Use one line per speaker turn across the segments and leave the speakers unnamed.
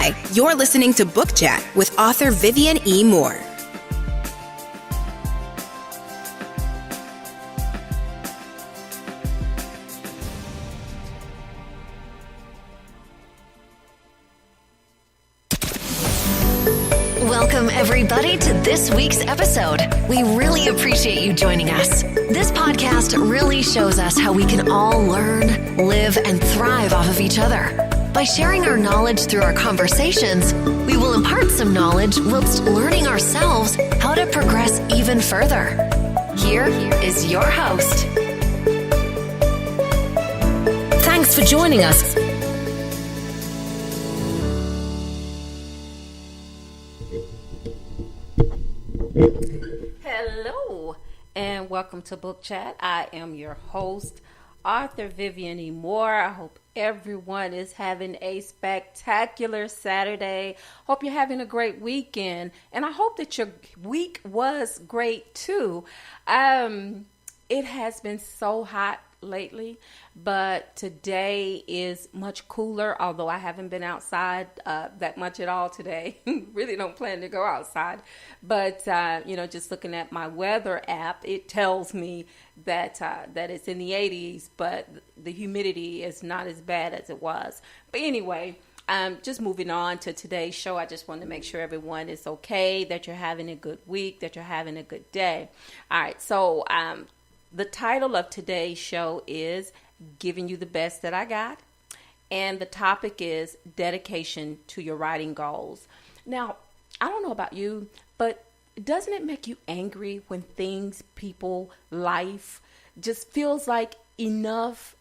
Hi, you're listening to Book Chat with author Vivian E. Moore.
Welcome, everybody, to this week's episode. We really appreciate you joining us. This podcast really shows us how we can all learn, live, and thrive off of each other. By sharing our knowledge through our conversations, we will impart some knowledge whilst learning ourselves how to progress even further. Here is your host.
Thanks for joining us.
Hello, and welcome to Book Chat. I am your host, author Vivian E. Moore. I hope everyone is having a spectacular Saturday. Hope you're having a great weekend, and I hope that your week was great too. It has been so hot lately, but today is much cooler, although I haven't been outside that much at all today. Really don't plan to go outside, but just looking at my weather app, it tells me that it's in the 80s, but the humidity is not as bad as it was. But anyway, just moving on to today's show, I just want to make sure everyone is okay, that you're having a good week, that you're having a good day. All right, so the title of today's show is Giving You the Best That I Got, and the topic is dedication to your writing goals. Now, I don't know about you, but doesn't it make you angry when things, people, life just feels like enough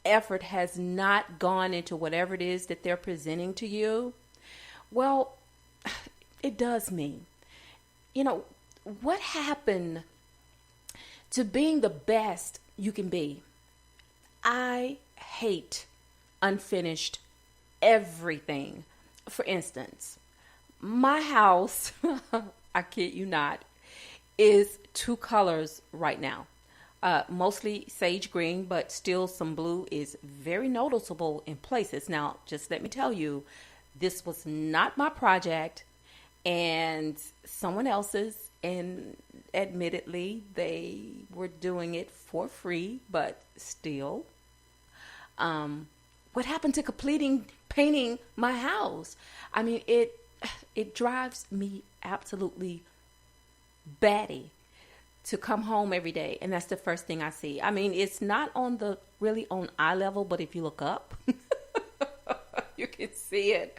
effort has not gone into whatever it is that they're presenting to you? Well, it does me. What happened to being the best you can be? I hate unfinished everything. For instance, my house, I kid you not, is two colors right now. Mostly sage green, but still some blue is very noticeable in places. Now, just let me tell you, this was not my project and someone else's, and admittedly, they were doing it for free, but still. What happened to painting my house? I mean, it drives me absolutely batty to come home every day, and that's the first thing I see. I mean, it's not really on eye level, but if you look up, you can see it.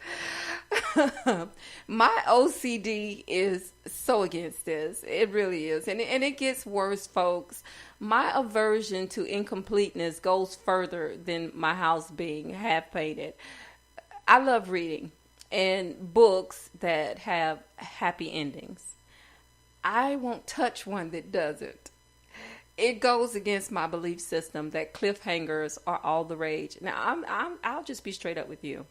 My OCD is so against this. It really is. And it gets worse, folks. My aversion to incompleteness goes further than my house being half painted. I love reading and books that have happy endings. I won't touch one that doesn't. It goes against my belief system that cliffhangers are all the rage. Now, I'll just be straight up with you.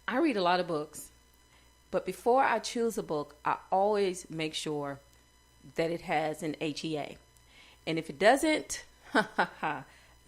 I read a lot of books, but before I choose a book, I always make sure that it has an HEA. And if it doesn't,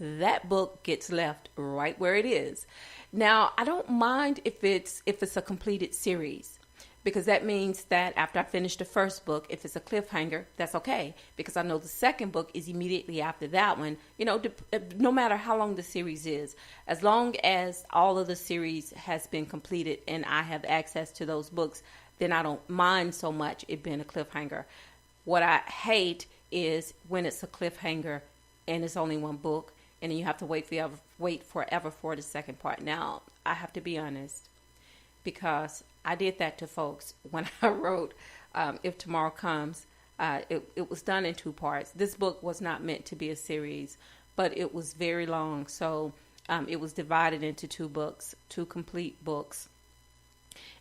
that book gets left right where it is. Now, I don't mind if it's a completed series, because that means that after I finish the first book, if it's a cliffhanger, that's okay, because I know the second book is immediately after that one. No matter how long the series is, as long as all of the series has been completed and I have access to those books, then I don't mind so much it being a cliffhanger. What I hate is when it's a cliffhanger and it's only one book, and then you have to wait forever for the second part. Now, I have to be honest, because I did that to folks when I wrote If Tomorrow Comes. It was done in two parts. This book was not meant to be a series, but it was very long. So it was divided into two books, two complete books.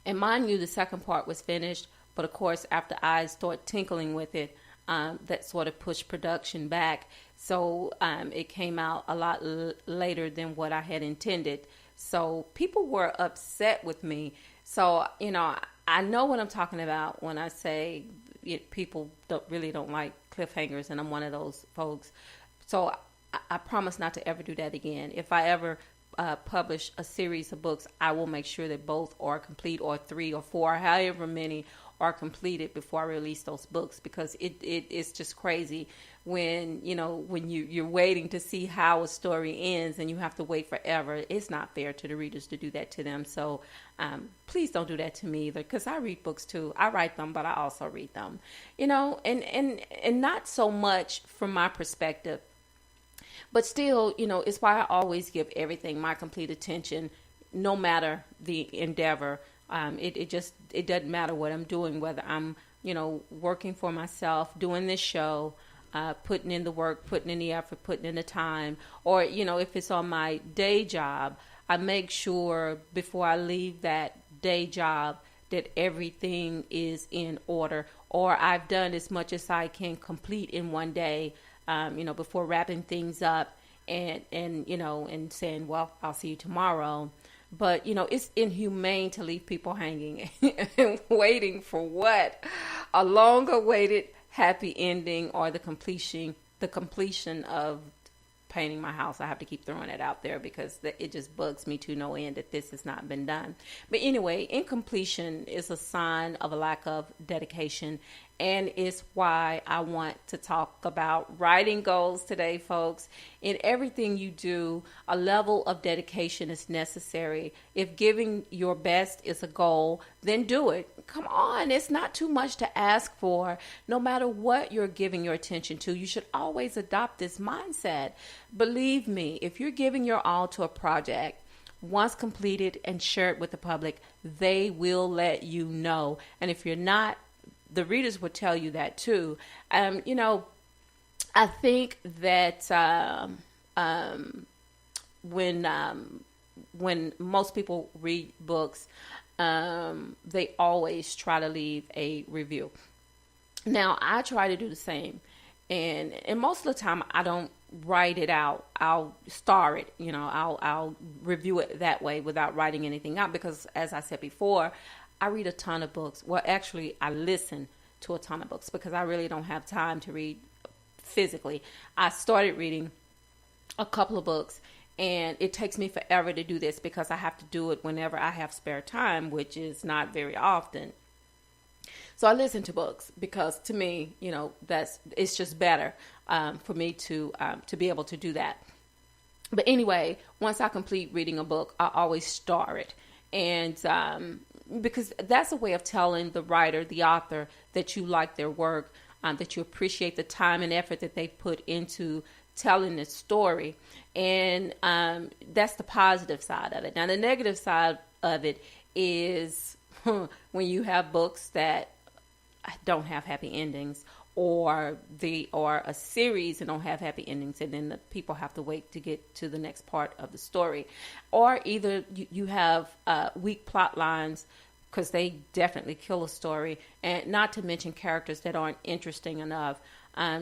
And mind you, the second part was finished. But of course, after I started tinkling with it, that sort of pushed production back. So it came out a lot later than what I had intended. So people were upset with me. So, I know what I'm talking about when I say people don't like cliffhangers, and I'm one of those folks. So I promise not to ever do that again. If I ever publish a series of books, I will make sure that both are complete, or 3 or 4, however many are completed before I release those books, because it's just crazy when you're waiting to see how a story ends and you have to wait forever. It's not fair to the readers to do that to them. So please don't do that to me either, because I read books too. I write them, but I also read them, and not so much from my perspective, but still, it's why I always give everything my complete attention, no matter the endeavor. It doesn't matter what I'm doing, whether I'm, working for myself, doing this show, putting in the work, putting in the effort, putting in the time, or, if it's on my day job, I make sure before I leave that day job that everything is in order, or I've done as much as I can complete in one day, before wrapping things up and saying, well, I'll see you tomorrow. But, it's inhumane to leave people hanging and waiting for what? A long-awaited happy ending, or the completion of painting my house. I have to keep throwing it out there because it just bugs me to no end that this has not been done. But anyway, incompletion is a sign of a lack of dedication, and it's why I want to talk about writing goals today, folks. In everything you do, a level of dedication is necessary. If giving your best is a goal, then do it. Come on, it's not too much to ask for. No matter what you're giving your attention to, you should always adopt this mindset. Believe me, if you're giving your all to a project, once completed and shared with the public, they will let you know. And if you're not, the readers will tell you that too. I think that when most people read books, they always try to leave a review. Now, I try to do the same, and most of the time I don't write it out. I'll star it. I'll review it that way without writing anything out, because, as I said before, I read a ton of books. Well, actually, I listen to a ton of books because I really don't have time to read physically. I started reading a couple of books, and it takes me forever to do this because I have to do it whenever I have spare time, which is not very often. So I listen to books because, to me, it's just better for me to be able to do that. But anyway, once I complete reading a book, I always star it. And because that's a way of telling the writer, the author, that you like their work, that you appreciate the time and effort that they put into telling the story. And that's the positive side of it. Now, the negative side of it is when you have books that don't have happy endings, or a series and don't have happy endings, and then the people have to wait to get to the next part of the story. Or either you have weak plot lines, because they definitely kill a story, and not to mention characters that aren't interesting enough.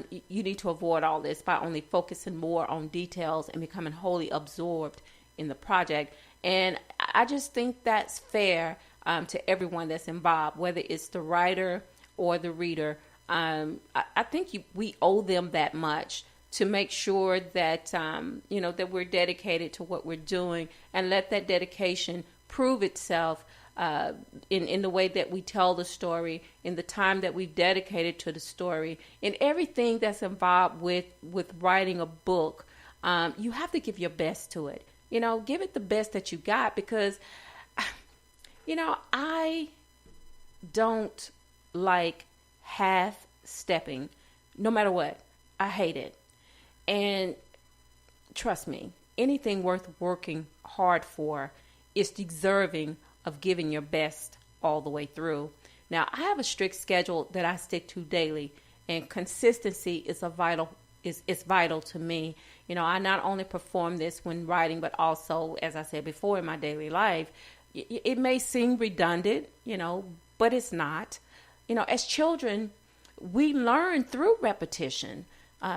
You need to avoid all this by only focusing more on details and becoming wholly absorbed in the project. And I just think that's fair to everyone that's involved, whether it's the writer or the reader. I think we owe them that much to make sure that that we're dedicated to what we're doing, and let that dedication prove itself in the way that we tell the story, in the time that we've dedicated to the story, in everything that's involved with writing a book. You have to give your best to it. Give it the best that you got, because I don't like half stepping, no matter what. I hate it. And trust me, anything worth working hard for is deserving of giving your best all the way through. Now, I have a strict schedule that I stick to daily, and consistency is vital to me. I not only perform this when writing, but also, as I said before, in my daily life. It may seem redundant, but it's not. As children, we learn through repetition,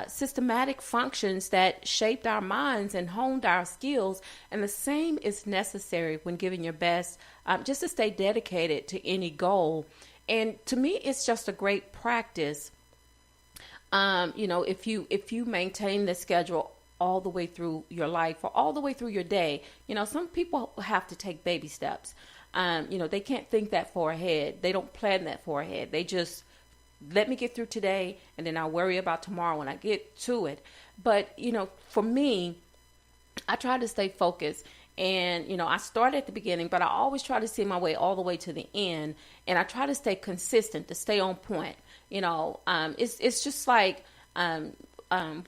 systematic functions that shaped our minds and honed our skills. And the same is necessary when giving your best, just to stay dedicated to any goal. And to me, it's just a great practice. If you maintain the schedule all the way through your life or all the way through your day. Some people have to take baby steps. They can't think that far ahead. They don't plan that far ahead. They just let me get through today, and then I'll worry about tomorrow when I get to it. But, for me, I try to stay focused. And, I start at the beginning, but I always try to see my way all the way to the end. And I try to stay consistent, to stay on point. It's just like when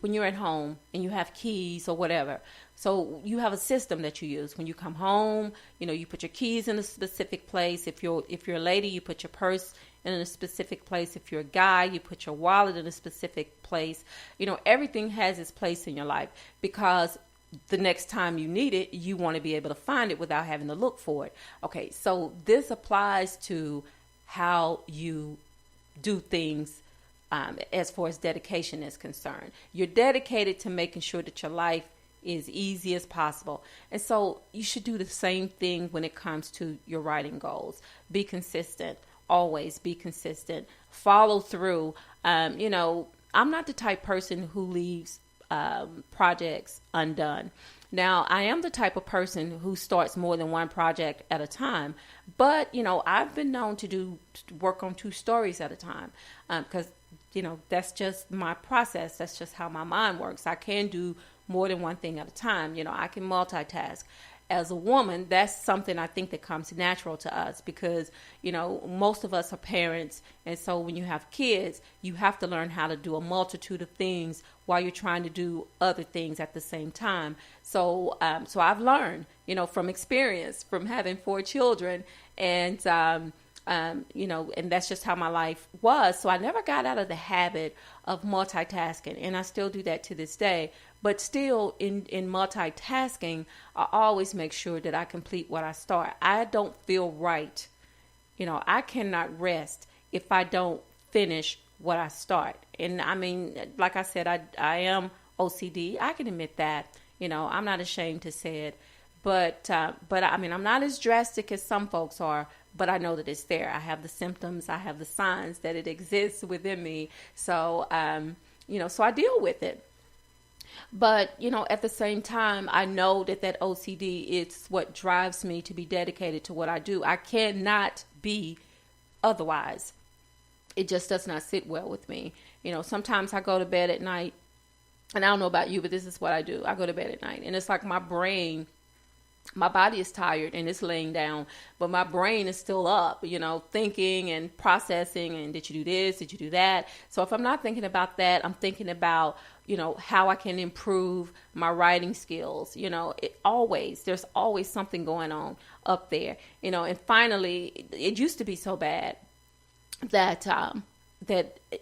you're at home and you have keys or whatever. So you have a system that you use. When you come home, you put your keys in a specific place. If you're a lady, you put your purse in a specific place. If you're a guy, you put your wallet in a specific place. Everything has its place in your life, because the next time you need it, you want to be able to find it without having to look for it. Okay, so this applies to how you do things as far as dedication is concerned. You're dedicated to making sure that your life is easy as possible. And so you should do the same thing when it comes to your writing goals. Be consistent. Always be consistent. Follow through. I'm not the type person who leaves projects undone. Now, I am the type of person who starts more than one project at a time, but, I've been known to work on 2 stories at a time, because, that's just my process. That's just how my mind works. I can do more than one thing at a time. I can multitask. As a woman, that's something I think that comes natural to us, because, most of us are parents. And so when you have kids, you have to learn how to do a multitude of things while you're trying to do other things at the same time. So I've learned, from experience, from having 4 children, and, and that's just how my life was. So I never got out of the habit of multitasking, and I still do that to this day. But still, in multitasking, I always make sure that I complete what I start. I don't feel right. I cannot rest if I don't finish what I start. And I mean, like I said, I am OCD. I can admit that. I'm not ashamed to say it. But I mean, I'm not as drastic as some folks are, but I know that it's there. I have the symptoms. I have the signs that it exists within me. So, so I deal with it. But, at the same time, I know that OCD is what drives me to be dedicated to what I do. I cannot be otherwise. It just does not sit well with me. Sometimes I go to bed at night, and I don't know about you, but this is what I do. I go to bed at night, and it's like my body is tired and it's laying down, but my brain is still up, thinking and processing. And did you do this? Did you do that? So if I'm not thinking about that, I'm thinking about, how I can improve my writing skills. There's always something going on up there, and finally, it used to be so bad that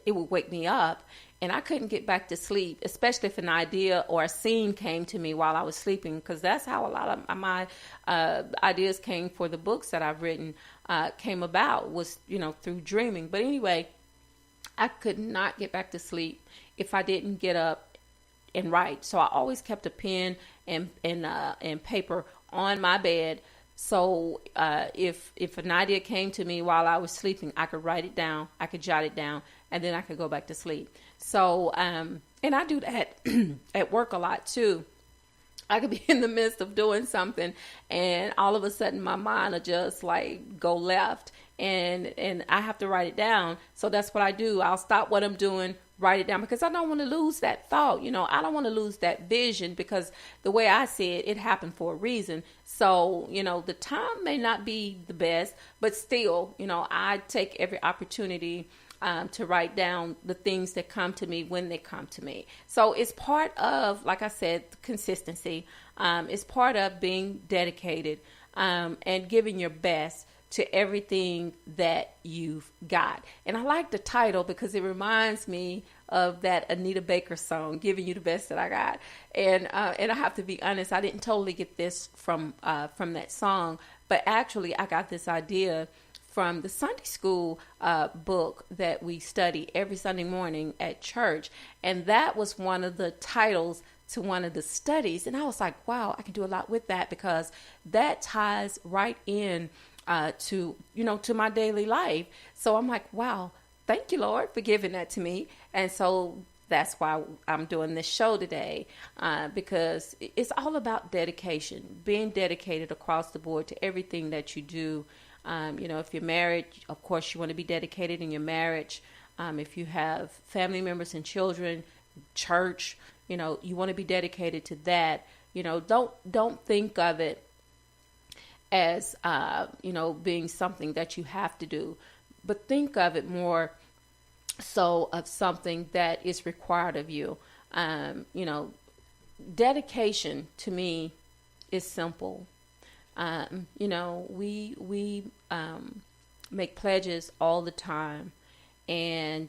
it would wake me up. And I couldn't get back to sleep, especially if an idea or a scene came to me while I was sleeping, because that's how a lot of my ideas came for the books that I've written came about, was, through dreaming. But anyway, I could not get back to sleep if I didn't get up and write. So I always kept a pen and paper on my bed. So if an idea came to me while I was sleeping, I could write it down, I could jot it down, and then I could go back to sleep. So, and I do that at work a lot too. I could be in the midst of doing something, and all of a sudden my mind will just like go left, and I have to write it down. So that's what I do. I'll stop what I'm doing, write it down, because I don't want to lose that thought. I don't want to lose that vision, because the way I see it, it happened for a reason. So, the time may not be the best, but still, I take every opportunity to write down the things that come to me when they come to me. So it's part of, like I said, consistency. It's part of being dedicated and giving your best to everything that you've got. And I like the title because it reminds me of that Anita Baker song, Giving You the Best That I Got. And I have to be honest, I didn't totally get this from that song, but actually I got this idea from the Sunday school book that we study every Sunday morning at church. And that was one of the titles to one of the studies. And I was like, wow, I can do a lot with that, because that ties right in to my daily life. So I'm like, wow, thank you, Lord, for giving that to me. And so that's why I'm doing this show today, because it's all about dedication, being dedicated across the board to everything that you do. If you're married, of course, you want to be dedicated in your marriage. If you have family members and children, church, you want to be dedicated to that. Don't think of it as, being something that you have to do, but think of it more so of something that is required of you. Dedication to me is simple. We make pledges all the time, and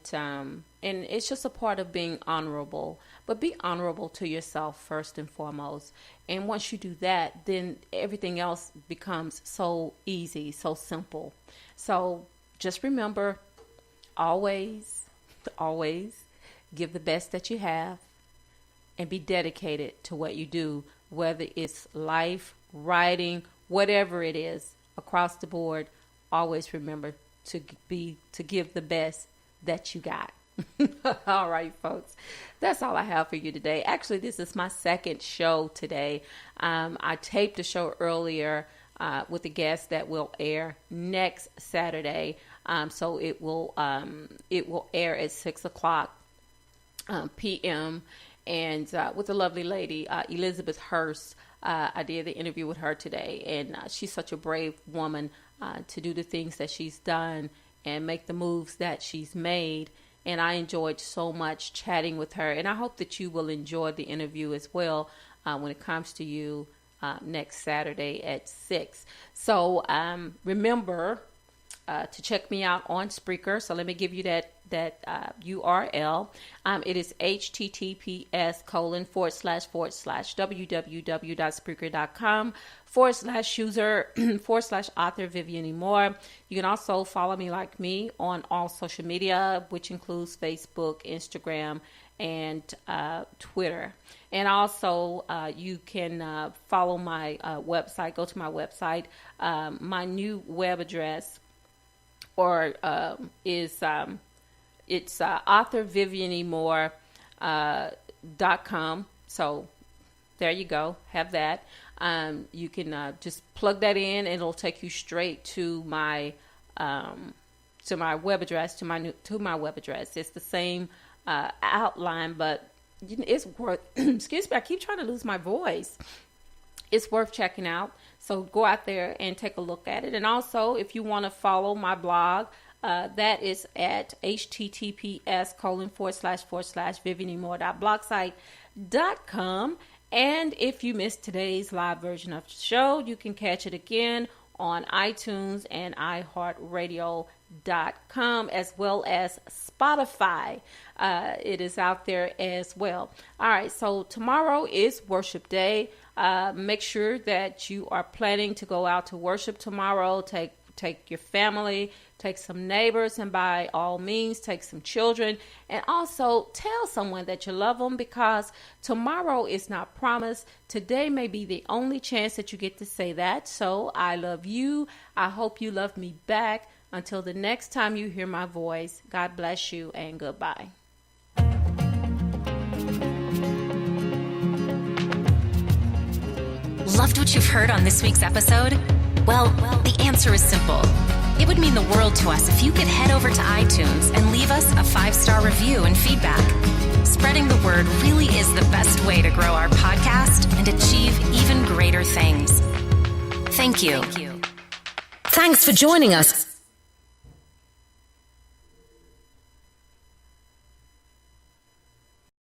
it's just a part of being honorable. But be honorable to yourself first and foremost. And once you do that, then everything else becomes so easy, so simple. So just remember, always give the best that you have, and be dedicated to what you do, whether it's life, writing, whatever it is, across the board. Always remember to give the best that you got. All right, folks, that's all I have for you today. Actually, this is my second show today. I taped a show earlier with a guest that will air next Saturday. So it will air at 6:00 p.m. And with a lovely lady, Elizabeth Hurst. I did the interview with her today, and she's such a brave woman to do the things that she's done and make the moves that she's made. And I enjoyed so much chatting with her, and I hope that you will enjoy the interview as well when it comes to you next Saturday at 6. So remember to check me out on Spreaker. So let me give you that URL. It is https://www.spreaker.com/user/author Vivian E. Moore. You can also follow me like me on all social media, which includes Facebook, Instagram, and Twitter. And also you can follow my website. Go to my website. My new web address is it's authorvivianemore.com. So there you go. Have that. You can just plug that in, and it'll take you straight to my web address. To my web address. It's the same outline, but it's worth. Excuse me. I keep trying to lose my voice. It's worth checking out. So go out there and take a look at it. And also, if you want to follow my blog, that is at https://vivianemore.blogspot.com. And if you missed today's live version of the show, you can catch it again on iTunes and iHeartRadio.com, as well as Spotify. It is out there as well. All right, so tomorrow is worship day. Make sure that you are planning to go out to worship tomorrow. Take your family, take some neighbors, and by all means, take some children. And also tell someone that you love them, because tomorrow is not promised. Today may be the only chance that you get to say that. So I love you. I hope you love me back. Until the next time you hear my voice, God bless you and goodbye.
Loved what you've heard on this week's episode? Well, the answer is simple. It would mean the world to us if you could head over to iTunes and leave us a 5-star review and feedback. Spreading the word really is the best way to grow our podcast and achieve even greater things. Thank you. Thanks for joining us